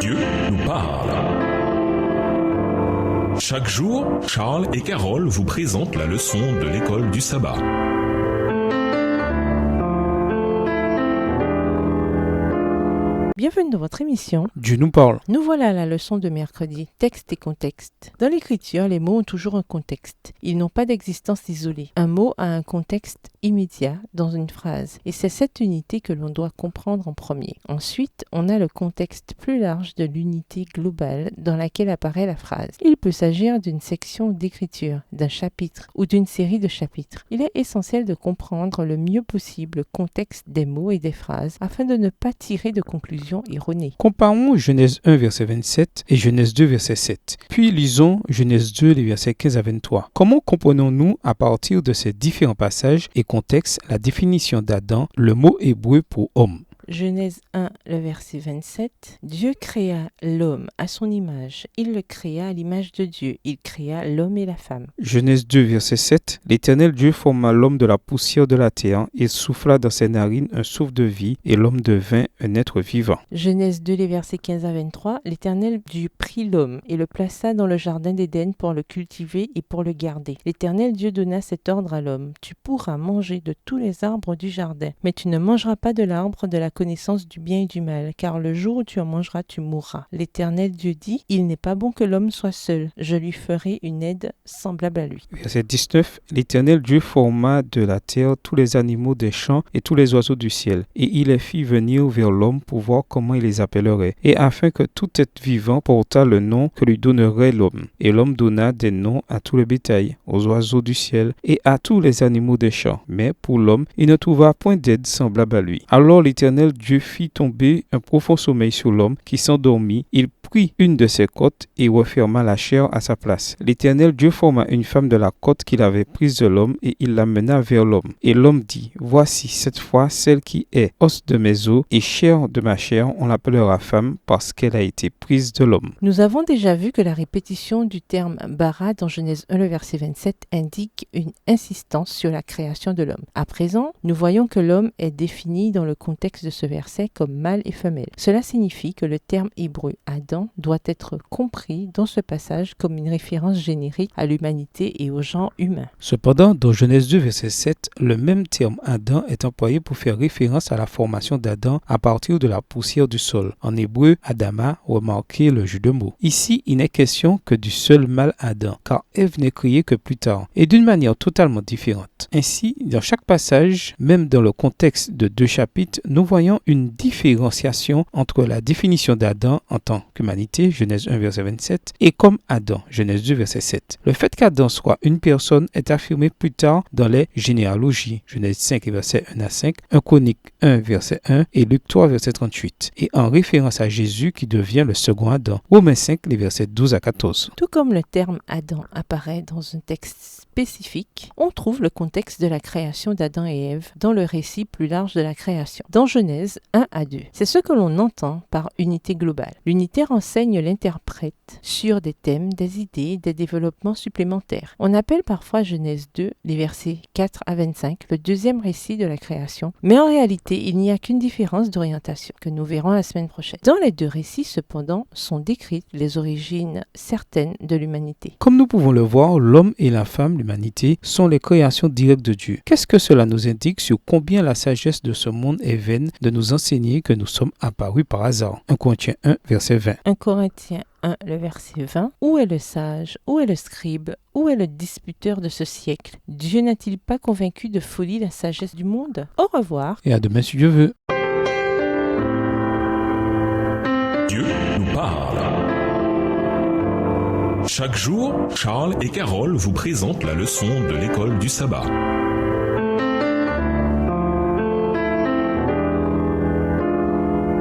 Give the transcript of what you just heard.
Dieu nous parle. Chaque jour, Charles et Carole vous présentent la leçon de l'école du sabbat. Bienvenue dans votre émission. Dieu nous parle. Nous voilà à la leçon de mercredi, texte et contexte. Dans l'écriture, les mots ont toujours un contexte. Ils n'ont pas d'existence isolée. Un mot a un contexte immédiat dans une phrase. Et c'est cette unité que l'on doit comprendre en premier. Ensuite, on a le contexte plus large de l'unité globale dans laquelle apparaît la phrase. Il peut s'agir d'une section d'écriture, d'un chapitre ou d'une série de chapitres. Il est essentiel de comprendre le mieux possible le contexte des mots et des phrases afin de ne pas tirer de conclusions erronées. Comparons Genèse 1, verset 27 et Genèse 2, verset 7. Puis lisons Genèse 2, les versets 15 à 23. Comment comprenons-nous à partir de ces différents passages et contextes la définition d'Adam, le mot hébreu pour homme? Genèse 1, le verset 27. Dieu créa l'homme à son image. Il le créa à l'image de Dieu. Il créa l'homme et la femme. Genèse 2, verset 7. L'Éternel Dieu forma l'homme de la poussière de la terre et souffla dans ses narines un souffle de vie et l'homme devint un être vivant. Genèse 2, les versets 15 à 23. L'Éternel Dieu prit l'homme et le plaça dans le jardin d'Éden pour le cultiver et pour le garder. L'Éternel Dieu donna cet ordre à l'homme. Tu pourras manger de tous les arbres du jardin, mais tu ne mangeras pas de l'arbre de la connaissance du bien et du mal, car le jour où tu en mangeras, tu mourras. L'Éternel Dieu dit, il n'est pas bon que l'homme soit seul, je lui ferai une aide semblable à lui. Verset 19. L'Éternel Dieu forma de la terre tous les animaux des champs et tous les oiseaux du ciel, et il les fit venir vers l'homme pour voir comment il les appellerait, et afin que tout être vivant portât le nom que lui donnerait l'homme. Et l'homme donna des noms à tout le bétail, aux oiseaux du ciel et à tous les animaux des champs. Mais pour l'homme, il ne trouva point d'aide semblable à lui. Alors l'Éternel Dieu fit tomber un profond sommeil sur l'homme qui s'endormit. Il prit une de ses côtes et referma la chair à sa place. L'Éternel Dieu forma une femme de la côte qu'il avait prise de l'homme et il l'amena vers l'homme. Et l'homme dit, voici cette fois celle qui est os de mes os et chair de ma chair, on l'appellera femme parce qu'elle a été prise de l'homme. Nous avons déjà vu que la répétition du terme bara dans Genèse 1, le verset 27 indique une insistance sur la création de l'homme. À présent, nous voyons que l'homme est défini dans le contexte de ce verset comme mâle et femelle. Cela signifie que le terme hébreu Adam doit être compris dans ce passage comme une référence générique à l'humanité et au genre humain. Cependant, dans Genèse 2, verset 7, le même terme Adam est employé pour faire référence à la formation d'Adam à partir de la poussière du sol. En hébreu, Adama, remarquez le jeu de mots. Ici, il n'est question que du seul mâle Adam, car Ève n'est créée que plus tard, et d'une manière totalement différente. Ainsi, dans chaque passage, même dans le contexte de deux chapitres, nous voyons une différenciation entre la définition d'Adam en tant qu'humanité, Genèse 1, verset 27, et comme Adam, Genèse 2, verset 7. Le fait qu'Adam soit une personne est affirmé plus tard dans les généalogies, Genèse 5, verset 1 à 5, 1 Chronique 1, verset 1 et Luc 3, verset 38, et en référence à Jésus qui devient le second Adam, Romains 5, les versets 12 à 14. Tout comme le terme Adam apparaît dans un texte spécifique, on trouve le contexte de la création d'Adam et Ève dans le récit plus large de la création, dans Genèse 1 à 2. C'est ce que l'on entend par unité globale. L'unité renseigne l'interprète sur des thèmes, des idées, des développements supplémentaires. On appelle parfois Genèse 2, les versets 4 à 25, le deuxième récit de la création, mais en réalité, il n'y a qu'une différence d'orientation que nous verrons la semaine prochaine. Dans les deux récits, cependant, sont décrites les origines certaines de l'humanité. Comme nous pouvons le voir, l'homme et la femme, l'humanité, sont les créations directes de Dieu. Qu'est-ce que cela nous indique sur combien la sagesse de ce monde est vaine de nous enseigner que nous sommes apparus par hasard? 1 Corinthiens 1, verset 20. 1 Corinthiens 1, le verset 20. Où est le sage? Où est le scribe? Où est le disputeur de ce siècle? Dieu n'a-t-il pas convaincu de folie la sagesse du monde? Au revoir. Et à demain si Dieu veut. Dieu nous parle. Chaque jour, Charles et Carole vous présentent la leçon de l'école du sabbat.